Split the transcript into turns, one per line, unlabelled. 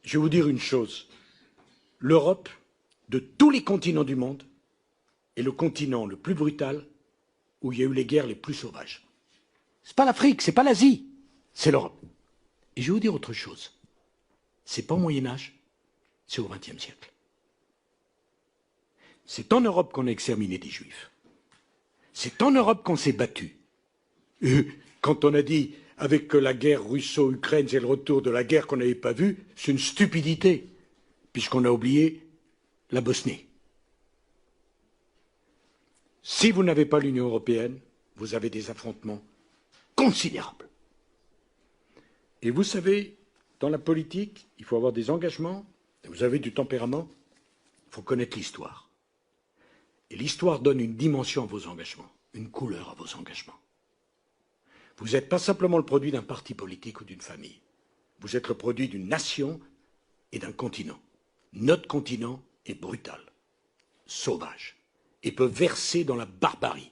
je vais vous dire une chose. L'Europe, de tous les continents du monde, est le continent le plus brutal où il y a eu les guerres les plus sauvages. C'est pas l'Afrique, c'est pas l'Asie, c'est l'Europe. Et je vais vous dire autre chose. C'est pas au Moyen-Âge, c'est au XXe siècle. C'est en Europe qu'on a exterminé des Juifs. C'est en Europe qu'on s'est battu. Quand on a dit, avec la guerre russo-ukraine, c'est le retour de la guerre qu'on n'avait pas vue, c'est une stupidité, puisqu'on a oublié la Bosnie. Si vous n'avez pas l'Union européenne, vous avez des affrontements considérables. Et vous savez, dans la politique, il faut avoir des engagements, vous avez du tempérament, il faut connaître l'histoire. Et l'histoire donne une dimension à vos engagements, une couleur à vos engagements. Vous n'êtes pas simplement le produit d'un parti politique ou d'une famille. Vous êtes le produit d'une nation et d'un continent. Notre continent est brutal, sauvage, et peut verser dans la barbarie.